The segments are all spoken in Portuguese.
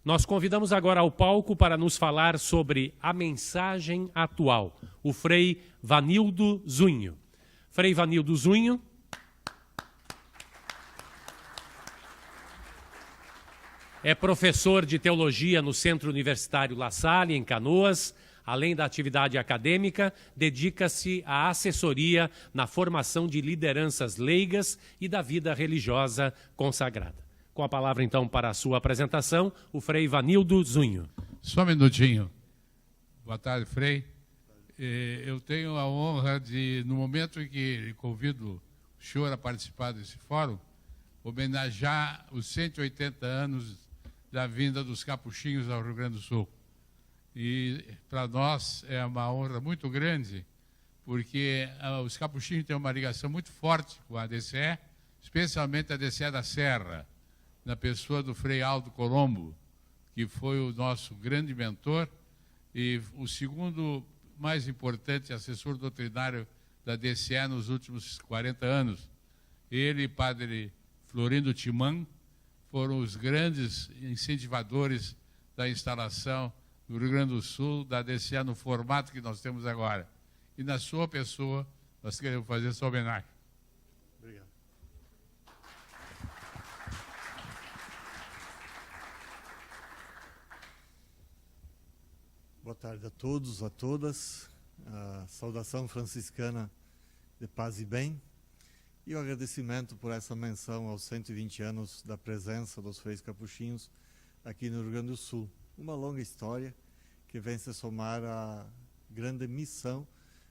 Nós convidamos agora ao palco para nos falar sobre a mensagem atual, o Frei Vanildo Zunho. Frei Vanildo Zunho é professor de teologia no Centro Universitário La Salle, em Canoas. Além da atividade acadêmica, dedica-se à assessoria na formação de lideranças leigas e da vida religiosa consagrada. Com a palavra, então, para a sua apresentação, o Frei Vanildo Zunho. Só um minutinho. Boa tarde, Frei. Eu tenho a honra de, no momento em que convido o senhor a participar desse fórum, homenagear os 180 anos da vinda dos capuchinhos ao Rio Grande do Sul. E para nós é uma honra muito grande, porque os capuchinhos têm uma ligação muito forte com a DCE, especialmente a DCE da Serra, na pessoa do Frei Aldo Colombo, que foi o nosso grande mentor e o segundo mais importante assessor doutrinário da DCE nos últimos 40 anos. Ele e Padre Florindo Timã foram os grandes incentivadores da instalação no Rio Grande do Sul, da DCE no formato que nós temos agora. E na sua pessoa, nós queremos fazer essa homenagem. Obrigado. Boa tarde a todos, a todas. A saudação franciscana de paz e bem. E o agradecimento por essa menção aos 120 anos da presença dos Freis Capuchinhos aqui no Rio Grande do Sul. Uma longa história que vem se somar à grande missão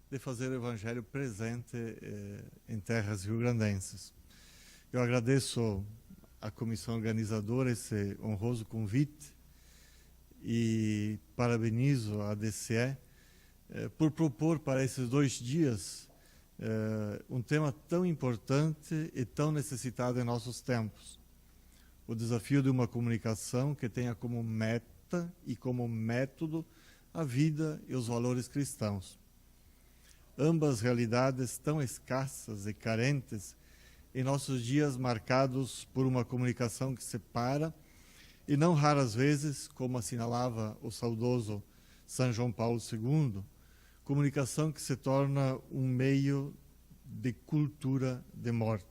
de fazer o Evangelho presente em terras rio-grandenses. Eu agradeço à comissão organizadora esse honroso convite e parabenizo a DCE por propor para esses 2 dias um tema tão importante e tão necessitado em nossos tempos. O desafio de uma comunicação que tenha como meta e como método a vida e os valores cristãos. Ambas realidades tão escassas e carentes em nossos dias marcados por uma comunicação que separa e não raras vezes, como assinalava o saudoso São João Paulo II, comunicação que se torna um meio de cultura de morte.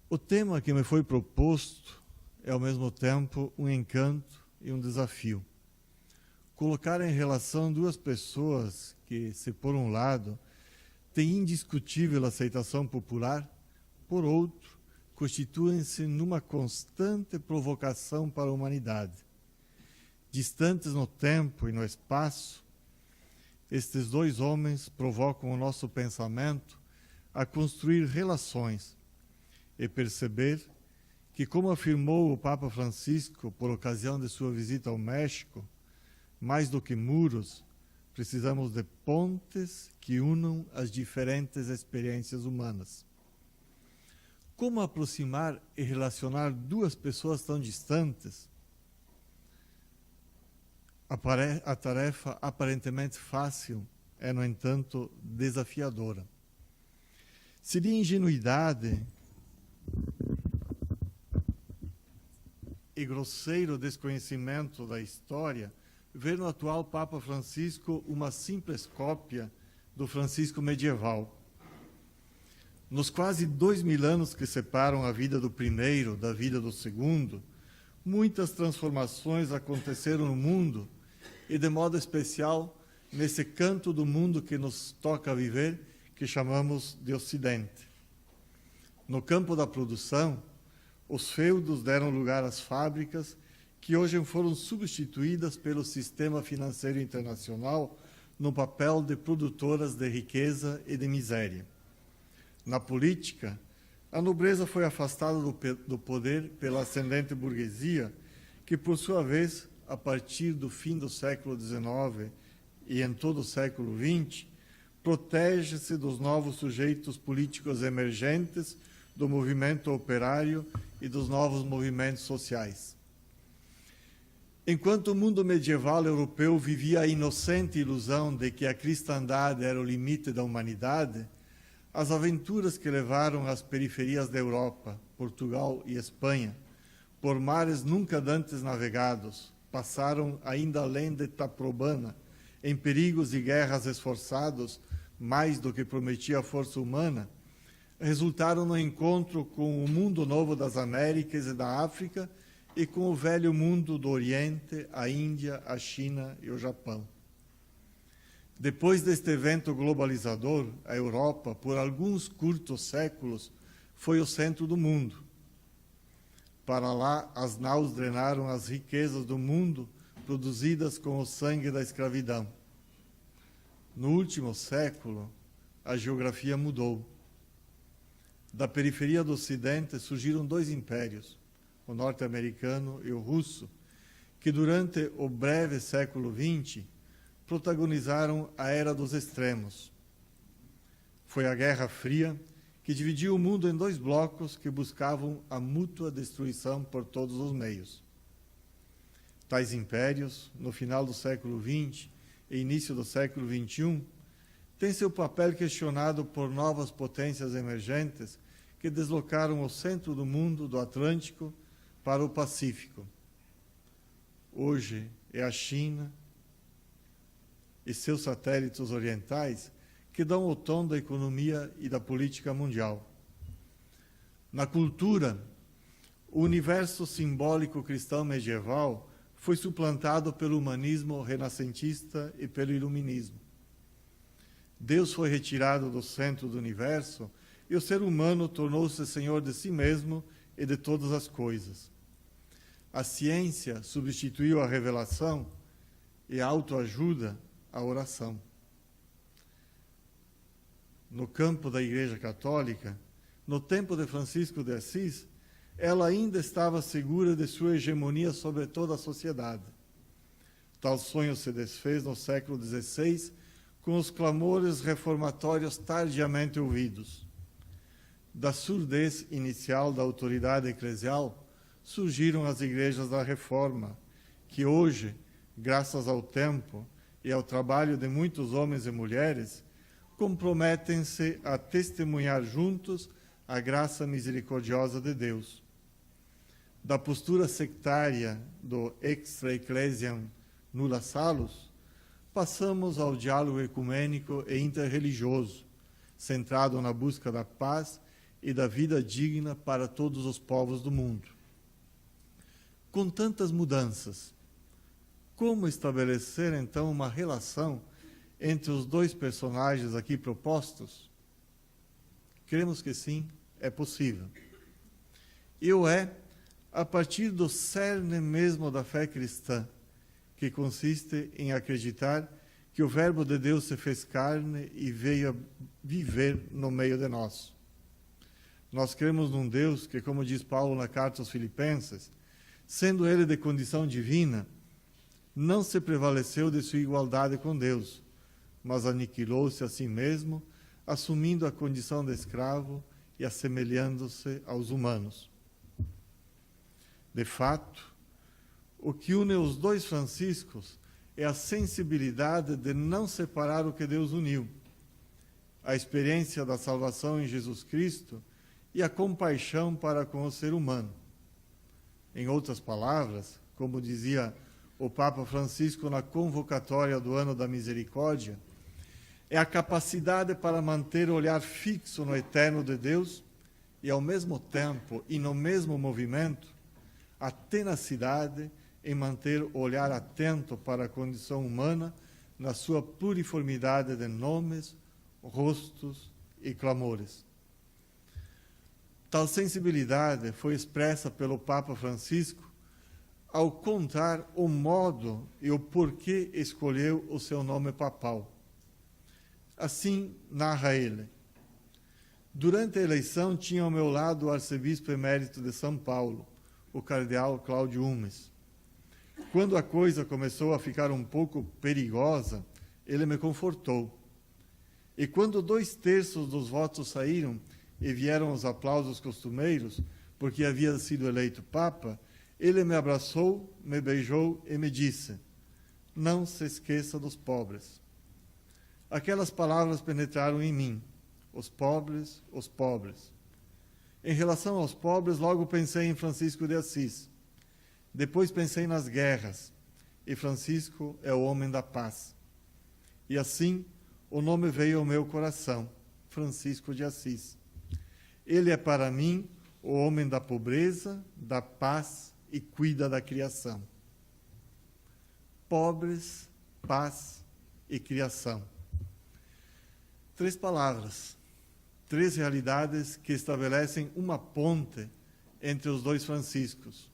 O tema que me foi proposto é, ao mesmo tempo, um encanto e um desafio. Colocar em relação 2 pessoas que, se por um lado, têm indiscutível aceitação popular, por outro, constituem-se numa constante provocação para a humanidade. Distantes no tempo e no espaço, estes 2 homens provocam o nosso pensamento a construir relações e perceber que, como afirmou o Papa Francisco por ocasião de sua visita ao México, mais do que muros, precisamos de pontes que unam as diferentes experiências humanas. Como aproximar e relacionar 2 pessoas tão distantes? A tarefa aparentemente fácil é, no entanto, desafiadora. Seria ingenuidade e grosseiro desconhecimento da história ver no atual Papa Francisco uma simples cópia do Francisco medieval. Nos quase 2000 anos que separam a vida do primeiro da vida do segundo, muitas transformações aconteceram no mundo e, de modo especial, nesse canto do mundo que nos toca viver, que chamamos de Ocidente. No campo da produção, os feudos deram lugar às fábricas que hoje foram substituídas pelo sistema financeiro internacional no papel de produtoras de riqueza e de miséria. Na política, a nobreza foi afastada do poder pela ascendente burguesia, que, por sua vez, a partir do fim do século XIX e em todo o século XX, protege-se dos novos sujeitos políticos emergentes, do movimento operário e dos novos movimentos sociais. Enquanto o mundo medieval europeu vivia a inocente ilusão de que a cristandade era o limite da humanidade, as aventuras que levaram às periferias da Europa, Portugal e Espanha, por mares nunca dantes navegados, passaram ainda além de Taprobana, em perigos e guerras esforçados, mais do que prometia a força humana, resultaram no encontro com o mundo novo das Américas e da África e com o velho mundo do Oriente, a Índia, a China e o Japão. Depois deste evento globalizador, a Europa, por alguns curtos séculos, foi o centro do mundo. Para lá, as naus drenaram as riquezas do mundo produzidas com o sangue da escravidão. No último século, a geografia mudou. Da periferia do Ocidente surgiram dois impérios, o norte-americano e o russo, que durante o breve século XX protagonizaram a era dos extremos. Foi a Guerra Fria que dividiu o mundo em dois blocos que buscavam a mútua destruição por todos os meios. Tais impérios, no final do século XX e início do século XXI, têm seu papel questionado por novas potências emergentes que deslocaram o centro do mundo do Atlântico para o Pacífico. Hoje é a China e seus satélites orientais que dão o tom da economia e da política mundial. Na cultura, o universo simbólico cristão medieval foi suplantado pelo humanismo renascentista e pelo iluminismo. Deus foi retirado do centro do universo e o ser humano tornou-se senhor de si mesmo e de todas as coisas. A ciência substituiu a revelação e a autoajuda a oração. No campo da Igreja Católica, no tempo de Francisco de Assis, ela ainda estava segura de sua hegemonia sobre toda a sociedade. Tal sonho se desfez no século XVI, com os clamores reformatórios tardiamente ouvidos. Da surdez inicial da autoridade eclesial, surgiram as igrejas da Reforma, que hoje, graças ao tempo e ao trabalho de muitos homens e mulheres, comprometem-se a testemunhar juntos a graça misericordiosa de Deus. Da postura sectária do extra ecclesiam nulla salus, passamos ao diálogo ecumênico e interreligioso, centrado na busca da paz e da vida digna para todos os povos do mundo. Com tantas mudanças, como estabelecer então uma relação entre os dois personagens aqui propostos? Cremos que sim, é possível. E o é a partir do cerne mesmo da fé cristã, que consiste em acreditar que o Verbo de Deus se fez carne e veio a viver no meio de nós. Nós cremos num Deus que, como diz Paulo na carta aos Filipenses, sendo ele de condição divina, não se prevaleceu de sua igualdade com Deus, mas aniquilou-se a si mesmo, assumindo a condição de escravo e assemelhando-se aos humanos. De fato, o que une os dois Franciscos é a sensibilidade de não separar o que Deus uniu, a experiência da salvação em Jesus Cristo e a compaixão para com o ser humano. Em outras palavras, como dizia o Papa Francisco na convocatória do Ano da Misericórdia, é a capacidade para manter o olhar fixo no eterno de Deus e, ao mesmo tempo e no mesmo movimento, a tenacidade em manter o olhar atento para a condição humana na sua pluriformidade de nomes, rostos e clamores. Tal sensibilidade foi expressa pelo Papa Francisco ao contar o modo e o porquê escolheu o seu nome papal. Assim narra ele: durante a eleição tinha ao meu lado o arcebispo emérito de São Paulo, o cardeal Cláudio Umes. Quando a coisa começou a ficar um pouco perigosa, ele me confortou. E quando 2/3 dos votos saíram e vieram os aplausos costumeiros, porque havia sido eleito Papa, ele me abraçou, me beijou e me disse: não se esqueça dos pobres. Aquelas palavras penetraram em mim: os pobres, os pobres. Em relação aos pobres, logo pensei em Francisco de Assis. Depois pensei nas guerras, e Francisco é o homem da paz. E assim o nome veio ao meu coração, Francisco de Assis. Ele é para mim o homem da pobreza, da paz e cuida da criação. Pobres, paz e criação. 3 palavras, 3 realidades que estabelecem uma ponte entre os 2 Franciscos.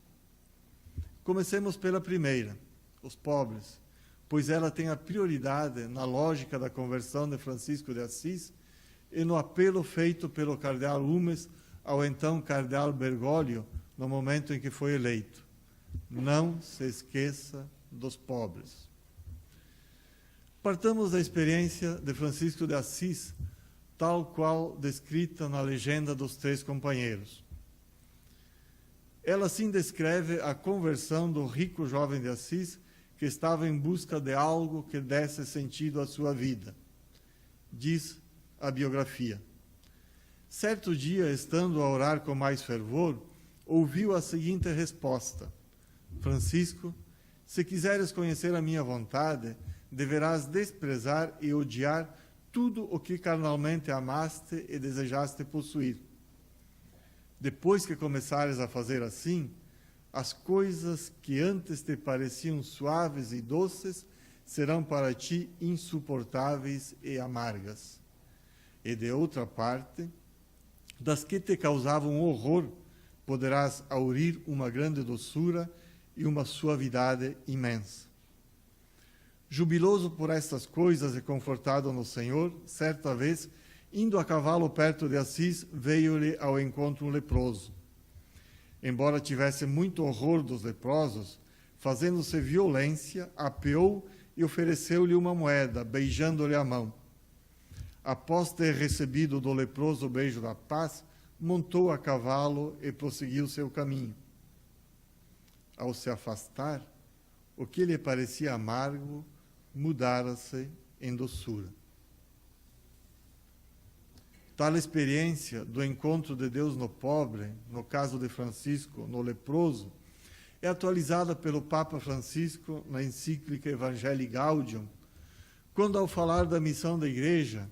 Comecemos pela primeira, os pobres, pois ela tem a prioridade na lógica da conversão de Francisco de Assis e no apelo feito pelo cardeal Umes ao então cardeal Bergoglio no momento em que foi eleito. Não se esqueça dos pobres. Partamos da experiência de Francisco de Assis, tal qual descrita na legenda dos 3 companheiros. Ela assim descreve a conversão do rico jovem de Assis que estava em busca de algo que desse sentido à sua vida. Diz a biografia. Certo dia, estando a orar com mais fervor, ouviu a seguinte resposta: Francisco, se quiseres conhecer a minha vontade, deverás desprezar e odiar tudo o que carnalmente amaste e desejaste possuir. Depois que começares a fazer assim, as coisas que antes te pareciam suaves e doces serão para ti insuportáveis e amargas. E de outra parte, das que te causavam horror, poderás aurir uma grande doçura e uma suavidade imensa. Jubiloso por estas coisas e confortado no Senhor, certa vez, indo a cavalo perto de Assis, veio-lhe ao encontro um leproso. Embora tivesse muito horror dos leprosos, fazendo-se violência, apeou e ofereceu-lhe uma moeda, beijando-lhe a mão. Após ter recebido do leproso o beijo da paz, montou a cavalo e prosseguiu seu caminho. Ao se afastar, o que lhe parecia amargo mudara-se em doçura. Tal experiência do encontro de Deus no pobre, no caso de Francisco, no leproso, é atualizada pelo Papa Francisco na encíclica Evangelii Gaudium, quando, ao falar da missão da Igreja,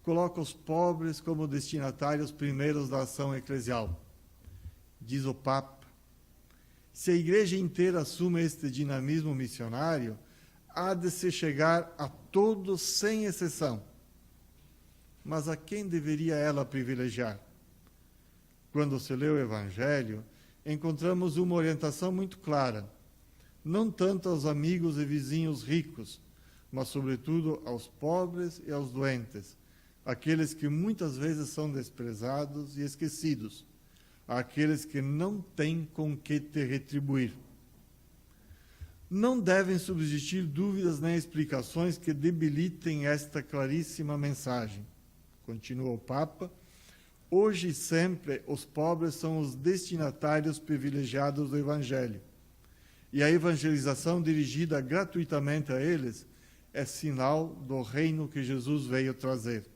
coloca os pobres como destinatários primeiros da ação eclesial. Diz o Papa: se a Igreja inteira assume este dinamismo missionário, há de se chegar a todos sem exceção. Mas a quem deveria ela privilegiar? Quando se lê o Evangelho, encontramos uma orientação muito clara, não tanto aos amigos e vizinhos ricos, mas sobretudo aos pobres e aos doentes, aqueles que muitas vezes são desprezados e esquecidos, àqueles que não têm com que te retribuir. Não devem subsistir dúvidas nem explicações que debilitem esta claríssima mensagem. Continua o Papa: hoje e sempre os pobres são os destinatários privilegiados do Evangelho, e a evangelização dirigida gratuitamente a eles é sinal do reino que Jesus veio trazer.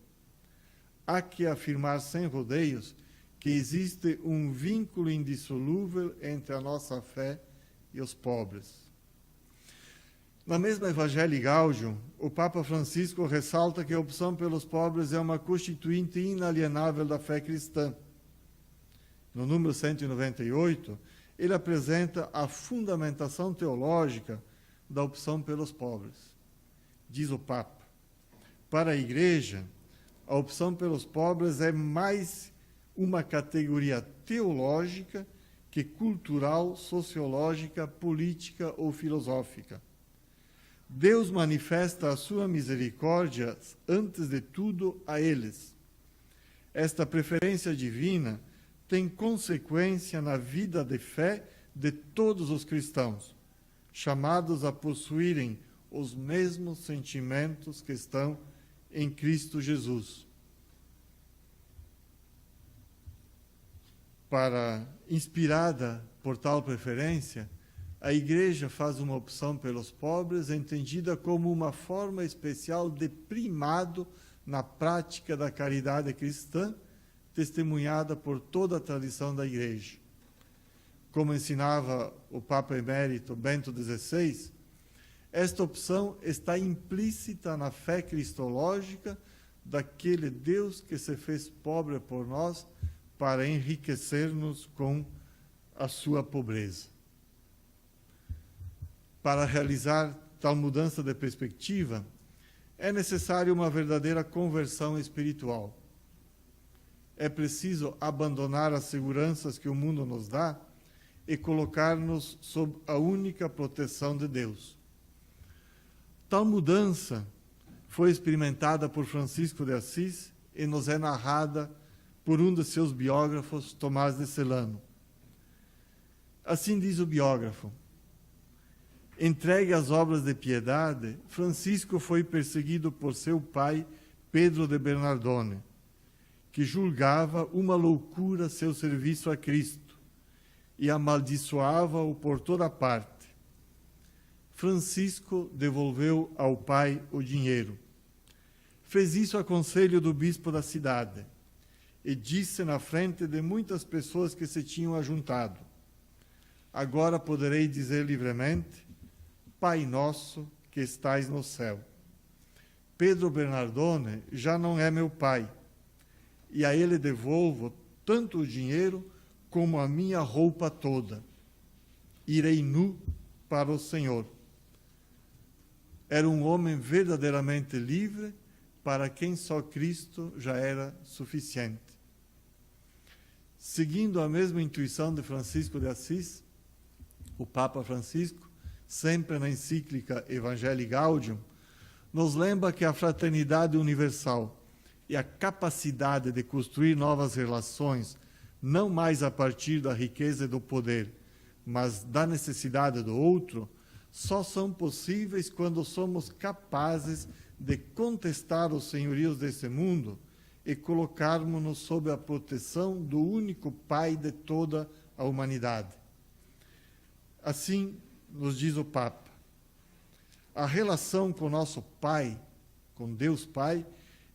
Há que afirmar sem rodeios que existe um vínculo indissolúvel entre a nossa fé e os pobres. Na mesma Evangelii Gaudium, o Papa Francisco ressalta que a opção pelos pobres é uma constituinte inalienável da fé cristã. No número 198, ele apresenta a fundamentação teológica da opção pelos pobres. Diz o Papa: para a Igreja, a opção pelos pobres é mais uma categoria teológica que cultural, sociológica, política ou filosófica. Deus manifesta a sua misericórdia, antes de tudo, a eles. Esta preferência divina tem consequência na vida de fé de todos os cristãos, chamados a possuírem os mesmos sentimentos que estão em Cristo Jesus. Inspirada por tal preferência, a Igreja faz uma opção pelos pobres entendida como uma forma especial de primado na prática da caridade cristã, testemunhada por toda a tradição da Igreja. como ensinava o Papa Emérito Bento XVI, esta opção está implícita na fé cristológica daquele Deus que se fez pobre por nós para enriquecer-nos com a sua pobreza. Para realizar tal mudança de perspectiva, é necessária uma verdadeira conversão espiritual. É preciso abandonar as seguranças que o mundo nos dá e colocar-nos sob a única proteção de Deus. Tal mudança foi experimentada por Francisco de Assis e nos é narrada por um de seus biógrafos, Tomás de Celano. Assim diz o biógrafo: entregue às obras de piedade, Francisco foi perseguido por seu pai, Pedro de Bernardone, que julgava uma loucura seu serviço a Cristo e amaldiçoava-o por toda parte. Francisco devolveu ao pai o dinheiro. Fez isso a conselho do bispo da cidade e disse na frente de muitas pessoas que se tinham ajuntado: agora poderei dizer livremente: Pai nosso que estais no céu. Pedro Bernardone já não é meu pai, e a ele devolvo tanto o dinheiro como a minha roupa toda. Irei nu para o Senhor. Era um homem verdadeiramente livre, para quem só Cristo já era suficiente. Seguindo a mesma intuição de Francisco de Assis, o Papa Francisco, sempre na encíclica Evangelii Gaudium, nos lembra que a fraternidade universal e a capacidade de construir novas relações, não mais a partir da riqueza e do poder, mas da necessidade do outro, só são possíveis quando somos capazes de contestar os senhorios desse mundo e colocarmos-nos sob a proteção do único Pai de toda a humanidade. Assim, nos diz o Papa, a relação com nosso Pai, com Deus Pai,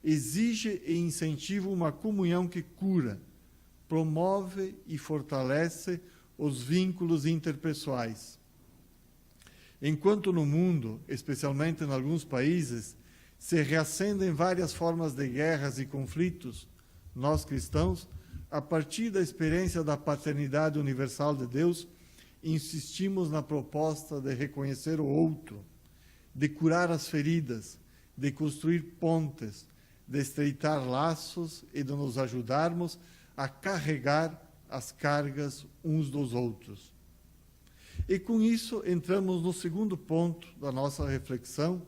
exige e incentiva uma comunhão que cura, promove e fortalece os vínculos interpessoais. Enquanto no mundo, especialmente em alguns países, se reacendem várias formas de guerras e conflitos, nós cristãos, a partir da experiência da paternidade universal de Deus, insistimos na proposta de reconhecer o outro, de curar as feridas, de construir pontes, de estreitar laços e de nos ajudarmos a carregar as cargas uns dos outros. E com isso entramos no segundo ponto da nossa reflexão,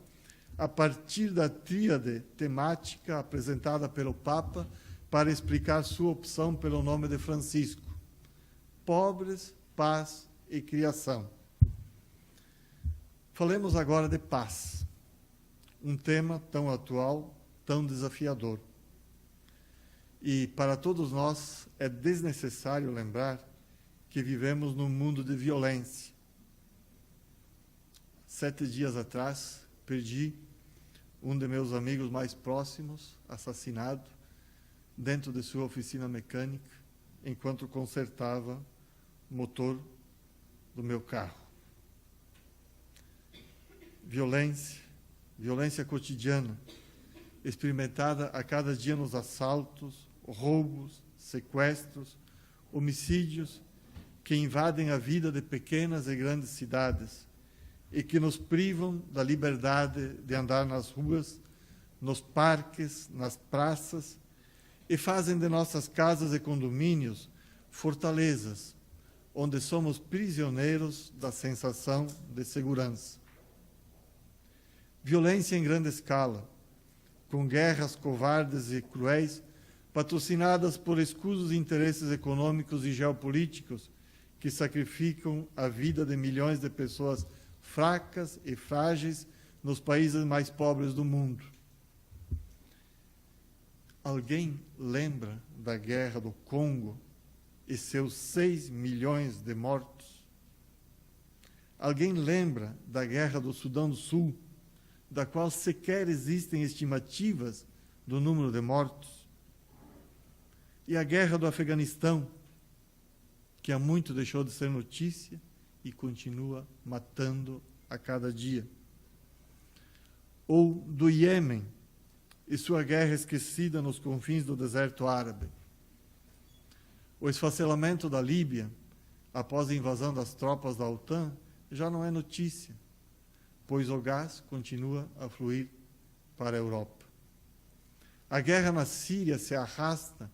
a partir da tríade temática apresentada pelo Papa para explicar sua opção pelo nome de Francisco: pobres, paz e criação. Falemos agora de paz, um tema tão atual, tão desafiador. E para todos nós é desnecessário lembrar que vivemos num mundo de violência. 7 dias atrás, perdi um de meus amigos mais próximos, assassinado, dentro de sua oficina mecânica, enquanto consertava o motor do meu carro. Violência cotidiana, experimentada a cada dia nos assaltos, roubos, sequestros, homicídios que invadem a vida de pequenas e grandes cidades e que nos privam da liberdade de andar nas ruas, nos parques, nas praças e fazem de nossas casas e condomínios fortalezas, onde somos prisioneiros da sensação de segurança. Violência em grande escala, com guerras covardes e cruéis, patrocinadas por escusos interesses econômicos e geopolíticos que sacrificam a vida de milhões de pessoas fracas e frágeis nos países mais pobres do mundo. Alguém lembra da guerra do Congo e seus 6 milhões de mortos? Alguém lembra da guerra do Sudão do Sul, da qual sequer existem estimativas do número de mortos? E a guerra do Afeganistão, que há muito deixou de ser notícia e continua matando a cada dia. Ou do Iêmen e sua guerra esquecida nos confins do deserto árabe. O esfacelamento da Líbia, após a invasão das tropas da OTAN, já não é notícia, pois o gás continua a fluir para a Europa. A guerra na Síria se arrasta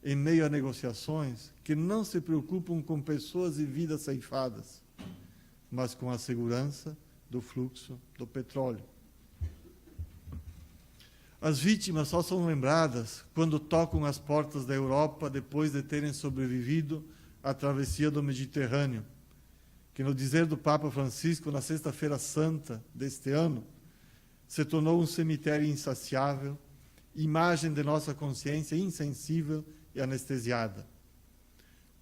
em meio a negociações que não se preocupam com pessoas e vidas ceifadas, mas com a segurança do fluxo do petróleo. As vítimas só são lembradas quando tocam as portas da Europa depois de terem sobrevivido à travessia do Mediterrâneo, que, no dizer do Papa Francisco, na Sexta-feira Santa deste ano, se tornou um cemitério insaciável, imagem de nossa consciência insensível e anestesiada.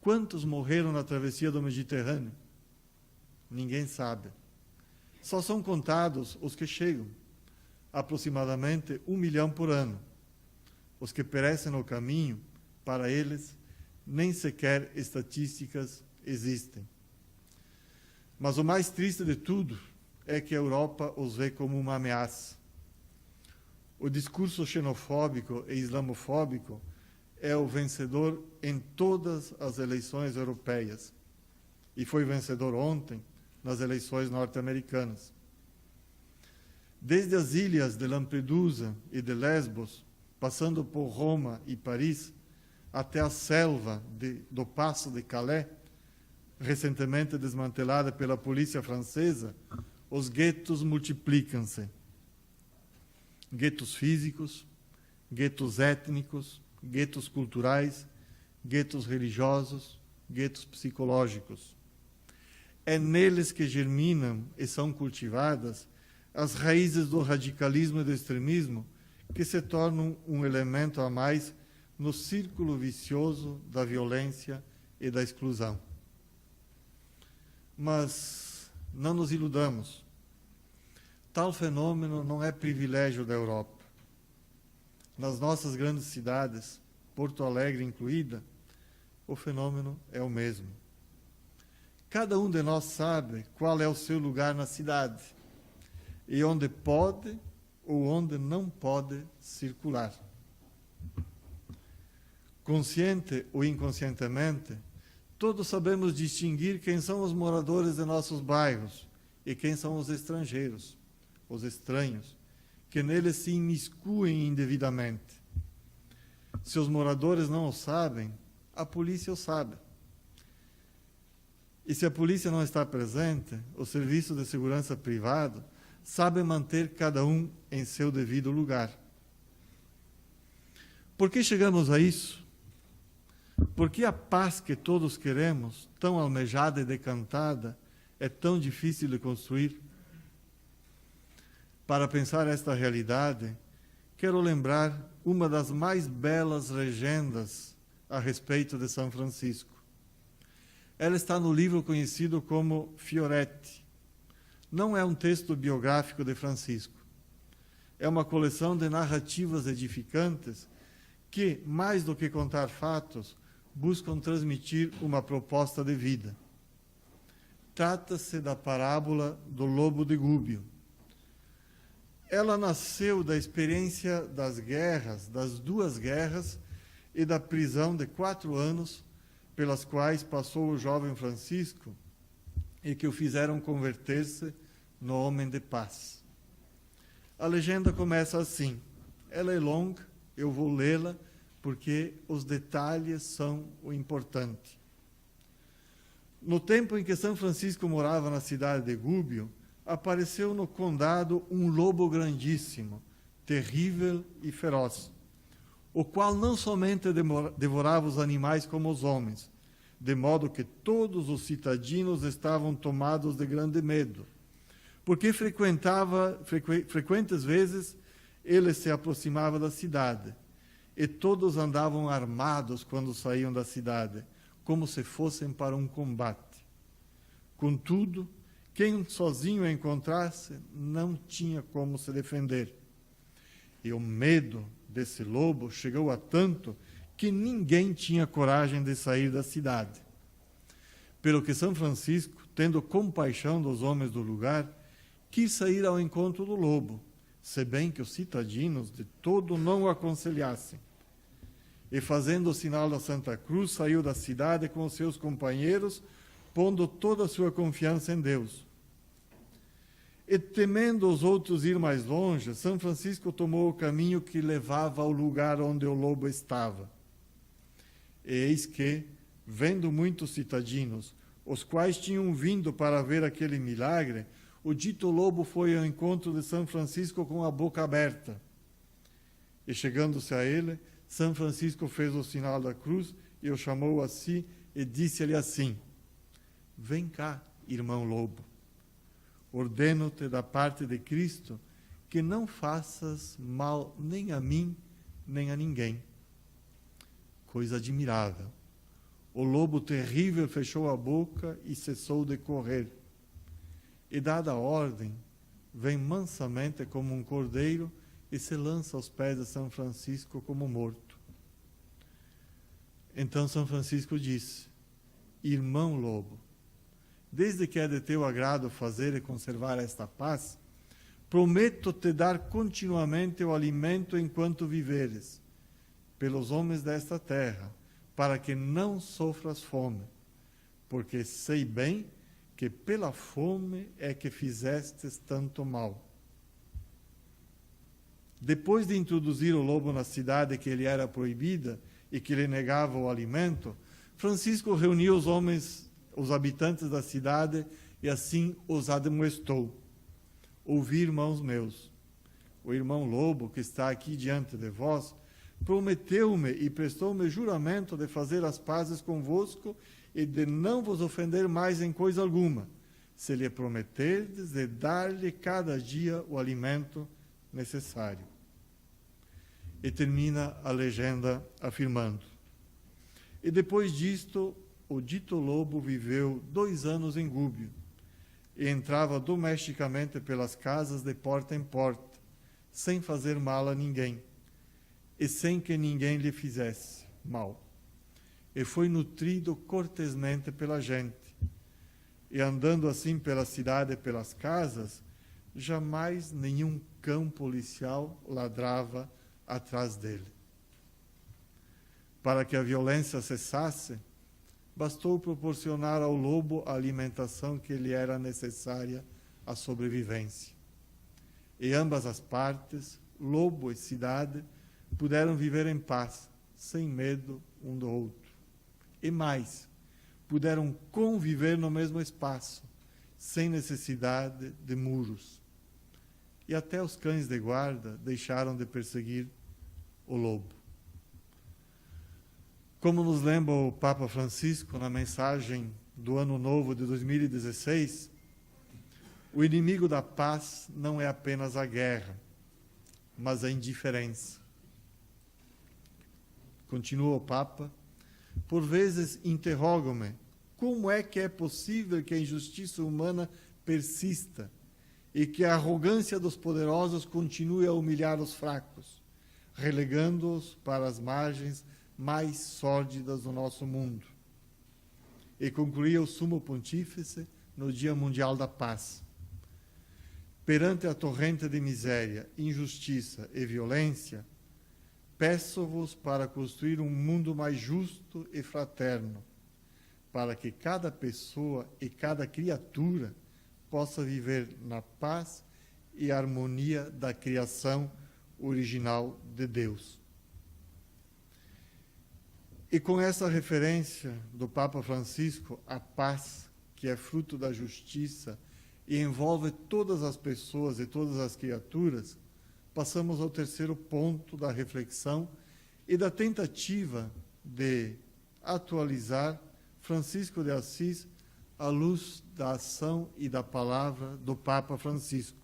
Quantos morreram na travessia do Mediterrâneo? Ninguém sabe. Só são contados os que chegam, aproximadamente 1 milhão por ano. Os que perecem no caminho, para eles, nem sequer estatísticas existem. Mas o mais triste de tudo é que a Europa os vê como uma ameaça. O discurso xenofóbico e islamofóbico é o vencedor em todas as eleições europeias e foi vencedor ontem nas eleições norte-americanas. Desde as ilhas de Lampedusa e de Lesbos, passando por Roma e Paris, até a selva do Passo de Calais, recentemente desmantelada pela polícia francesa, os guetos multiplicam-se. Guetos físicos, guetos étnicos, guetos culturais, guetos religiosos, guetos psicológicos. É neles que germinam e são cultivadas as raízes do radicalismo e do extremismo, que se tornam um elemento a mais no círculo vicioso da violência e da exclusão. Mas não nos iludamos. Tal fenômeno não é privilégio da Europa. Nas nossas grandes cidades, Porto Alegre incluída, o fenômeno é o mesmo. Cada um de nós sabe qual é o seu lugar na cidade e onde pode ou onde não pode circular. Consciente ou inconscientemente, todos sabemos distinguir quem são os moradores de nossos bairros e quem são os estrangeiros, os estranhos, que neles se imiscuem indevidamente. Se os moradores não o sabem, a polícia o sabe. E se a polícia não está presente, o serviço de segurança privado sabe manter cada um em seu devido lugar. Por que chegamos a isso? Porque a paz que todos queremos, tão almejada e decantada, é tão difícil de construir? Para pensar esta realidade, quero lembrar uma das mais belas legendas a respeito de São Francisco. Ela está no livro conhecido como Fioretti. Não é um texto biográfico de Francisco. É uma coleção de narrativas edificantes que, mais do que contar fatos, buscam transmitir uma proposta de vida. Trata-se da parábola do lobo de Gúbio. Ela nasceu da experiência das guerras, das 2 guerras, e da prisão de 4 anos pelas quais passou o jovem Francisco e que o fizeram converter-se no homem de paz. A legenda começa assim. Ela é longa, eu vou lê-la porque os detalhes são o importante. No tempo em que São Francisco morava na cidade de Gúbio, apareceu no condado um lobo grandíssimo, terrível e feroz, o qual não somente devorava os animais como os homens, de modo que todos os citadinos estavam tomados de grande medo, porque frequentes vezes ele se aproximava da cidade, e todos andavam armados quando saíam da cidade, como se fossem para um combate. Contudo, quem sozinho o encontrasse não tinha como se defender. E o medo desse lobo chegou a tanto que ninguém tinha coragem de sair da cidade. Pelo que São Francisco, tendo compaixão dos homens do lugar, quis sair ao encontro do lobo, se bem que os citadinos de todo não o aconselhassem. E fazendo o sinal da Santa Cruz, saiu da cidade com os seus companheiros, pondo toda a sua confiança em Deus. E temendo os outros ir mais longe, São Francisco tomou o caminho que levava ao lugar onde o lobo estava. E eis que, vendo muitos citadinos, os quais tinham vindo para ver aquele milagre, o dito lobo foi ao encontro de São Francisco com a boca aberta. E chegando-se a ele, São Francisco fez o sinal da cruz e o chamou a si e disse-lhe assim: Vem cá, irmão lobo. Ordeno-te da parte de Cristo que não faças mal nem a mim, nem a ninguém. Coisa admirável. O lobo terrível fechou a boca e cessou de correr. E, dada a ordem, vem mansamente como um cordeiro e se lança aos pés de São Francisco como morto. Então São Francisco disse: Irmão lobo, desde que é de teu agrado fazer e conservar esta paz, prometo-te dar continuamente o alimento enquanto viveres, pelos homens desta terra, para que não sofras fome, porque sei bem que pela fome é que fizestes tanto mal. Depois de introduzir o lobo na cidade que lhe era proibida e que lhe negava o alimento, Francisco reuniu os homens, os habitantes da cidade, e assim os admoestou: Ouvi, irmãos meus, o irmão lobo que está aqui diante de vós prometeu-me e prestou-me juramento de fazer as pazes convosco e de não vos ofender mais em coisa alguma, se lhe prometerdes de dar-lhe cada dia o alimento necessário. E termina a legenda afirmando: E depois disto, o dito lobo viveu 2 anos em Gúbio, e entrava domesticamente pelas casas de porta em porta, sem fazer mal a ninguém, e sem que ninguém lhe fizesse mal. E foi nutrido cortesmente pela gente. E andando assim pela cidade e pelas casas, jamais nenhum cão policial ladrava atrás dele. Para que a violência cessasse, bastou proporcionar ao lobo a alimentação que lhe era necessária à sobrevivência. E ambas as partes, lobo e cidade, puderam viver em paz, sem medo um do outro. E mais, puderam conviver no mesmo espaço, sem necessidade de muros. E até os cães de guarda deixaram de perseguir o lobo. Como nos lembra o Papa Francisco na mensagem do Ano Novo de 2016, o inimigo da paz não é apenas a guerra, mas a indiferença. Continua o Papa: por vezes interrogo-me como é que é possível que a injustiça humana persista e que a arrogância dos poderosos continue a humilhar os fracos, relegando-os para as margens mais sórdidas do nosso mundo. E concluía o Sumo Pontífice no Dia Mundial da Paz: perante a torrente de miséria, injustiça e violência, peço-vos para construir um mundo mais justo e fraterno, para que cada pessoa e cada criatura possa viver na paz e harmonia da criação original de Deus. E com essa referência do Papa Francisco à paz, que é fruto da justiça e envolve todas as pessoas e todas as criaturas, passamos ao terceiro ponto da reflexão e da tentativa de atualizar Francisco de Assis à luz da ação e da palavra do Papa Francisco.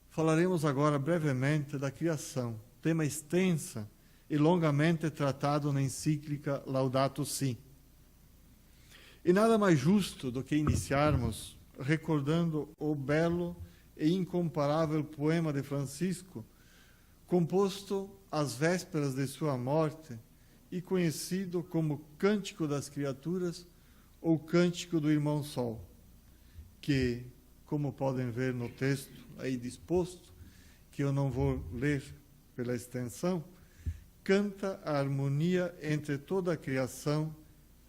Falaremos agora brevemente da criação, tema extensa e longamente tratado na encíclica Laudato Si. E nada mais justo do que iniciarmos recordando o belo e incomparável poema de Francisco, composto às vésperas de sua morte e conhecido como Cântico das Criaturas ou Cântico do Irmão Sol, que, como podem ver no texto aí disposto, que eu não vou ler pela extensão, canta a harmonia entre toda a criação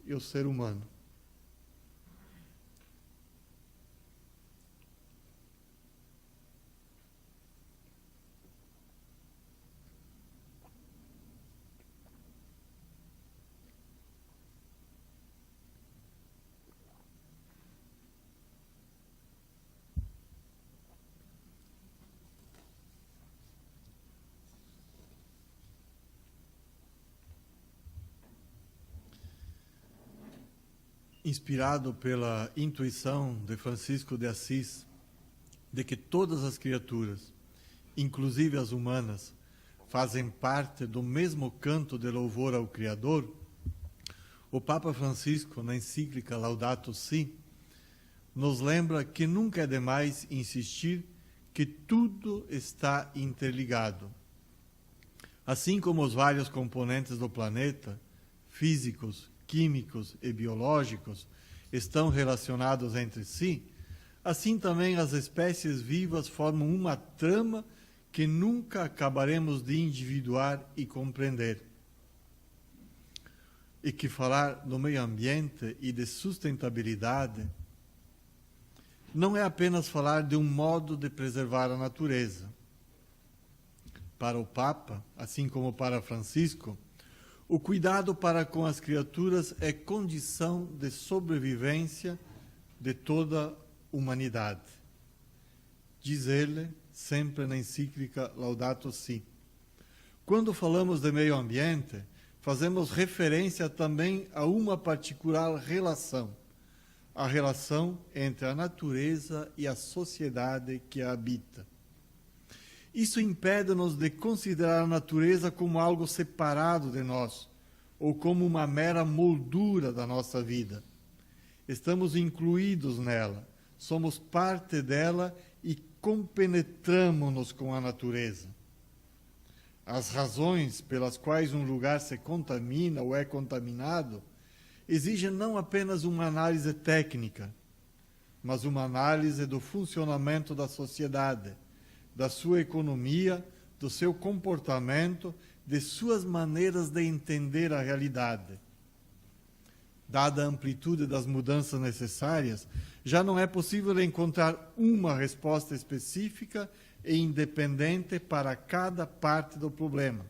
e o ser humano. Inspirado pela intuição de Francisco de Assis, de que todas as criaturas, inclusive as humanas, fazem parte do mesmo canto de louvor ao Criador, o Papa Francisco, na encíclica Laudato Si, nos lembra que nunca é demais insistir que tudo está interligado. Assim como os vários componentes do planeta, físicos, químicos e biológicos, estão relacionados entre si, assim também as espécies vivas formam uma trama que nunca acabaremos de individuar e compreender. E que falar do meio ambiente e de sustentabilidade não é apenas falar de um modo de preservar a natureza. Para o Papa, assim como para Francisco, o cuidado para com as criaturas é condição de sobrevivência de toda a humanidade. Diz ele, sempre na encíclica Laudato Si. Quando falamos de meio ambiente, fazemos referência também a uma particular relação, a relação entre a natureza e a sociedade que a habita. Isso impede-nos de considerar a natureza como algo separado de nós, ou como uma mera moldura da nossa vida. Estamos incluídos nela, somos parte dela e compenetramos-nos com a natureza. As razões pelas quais um lugar se contamina ou é contaminado exigem não apenas uma análise técnica, mas uma análise do funcionamento da sociedade, da sua economia, do seu comportamento, de suas maneiras de entender a realidade. Dada a amplitude das mudanças necessárias, já não é possível encontrar uma resposta específica e independente para cada parte do problema.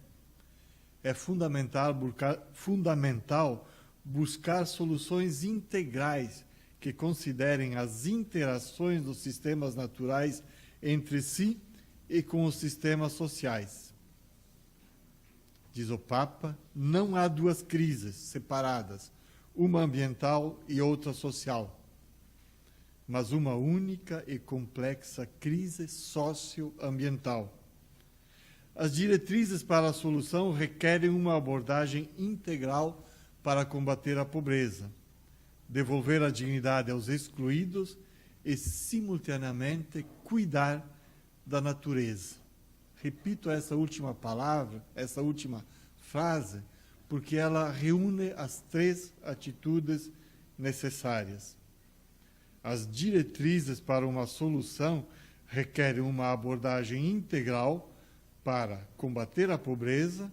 É fundamental buscar soluções integrais que considerem as interações dos sistemas naturais entre si e com os sistemas sociais. Diz o Papa, não há duas crises separadas, uma ambiental e outra social, mas uma única e complexa crise socioambiental. As diretrizes para a solução requerem uma abordagem integral para combater a pobreza, devolver a dignidade aos excluídos e, simultaneamente, cuidar da natureza. Repito essa última palavra, essa última frase, porque ela reúne as três atitudes necessárias. As diretrizes para uma solução requerem uma abordagem integral para combater a pobreza,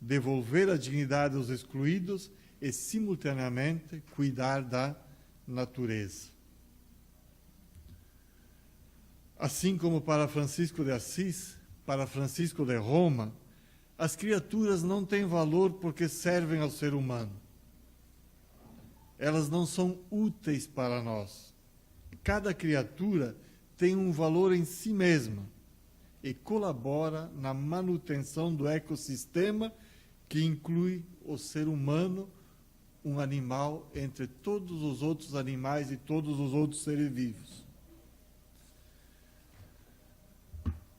devolver a dignidade aos excluídos e, simultaneamente, cuidar da natureza. Assim como para Francisco de Assis, para Francisco de Roma, as criaturas não têm valor porque servem ao ser humano. Elas não são úteis para nós. Cada criatura tem um valor em si mesma e colabora na manutenção do ecossistema que inclui o ser humano, um animal entre todos os outros animais e todos os outros seres vivos.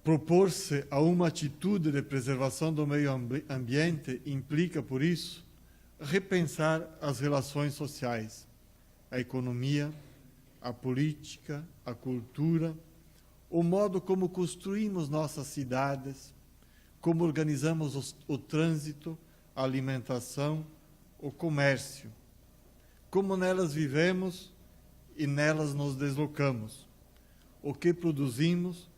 Propor-se a uma atitude de preservação do meio ambiente implica, por isso, repensar as relações sociais, a economia, a política, a cultura, o modo como construímos nossas cidades, como organizamos o trânsito, a alimentação, o comércio, como nelas vivemos e nelas nos deslocamos, o que produzimos,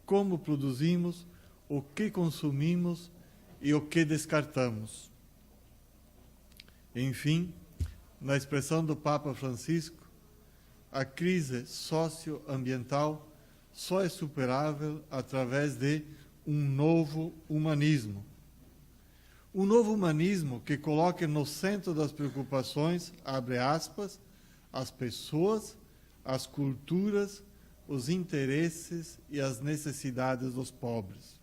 como produzimos, o que consumimos e o que descartamos. Enfim, na expressão do Papa Francisco, a crise socioambiental só é superável através de um novo humanismo. Um novo humanismo que coloque no centro das preocupações, abre aspas, as pessoas, as culturas, os interesses e as necessidades dos pobres.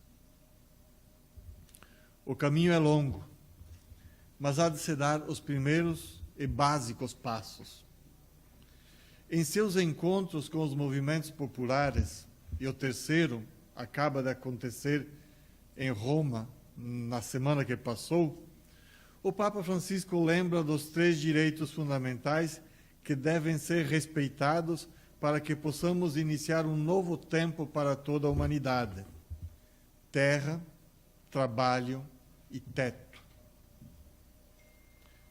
O caminho é longo, mas há de se dar os primeiros e básicos passos. Em seus encontros com os movimentos populares, e o terceiro acaba de acontecer em Roma, na semana que passou, o Papa Francisco lembra dos 3 direitos fundamentais que devem ser respeitados para que possamos iniciar um novo tempo para toda a humanidade: terra, trabalho e teto.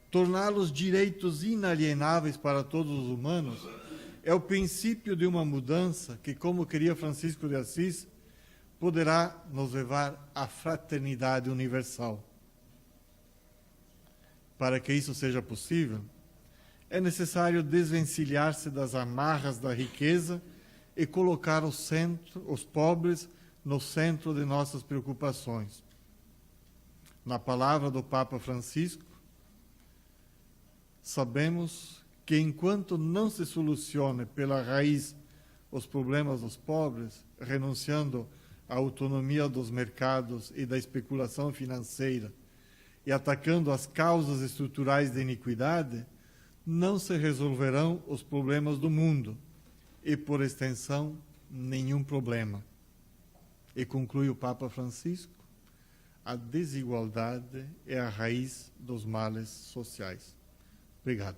Torná-los direitos inalienáveis para todos os humanos é o princípio de uma mudança que, como queria Francisco de Assis, poderá nos levar à fraternidade universal. Para que isso seja possível, é necessário desvencilhar-se das amarras da riqueza e colocar os pobres no centro de nossas preocupações. Na palavra do Papa Francisco, sabemos que enquanto não se solucione pela raiz os problemas dos pobres, renunciando à autonomia dos mercados e da especulação financeira e atacando as causas estruturais da iniquidade, não se resolverão os problemas do mundo e, por extensão, nenhum problema. E conclui o Papa Francisco: a desigualdade é a raiz dos males sociais. Obrigado.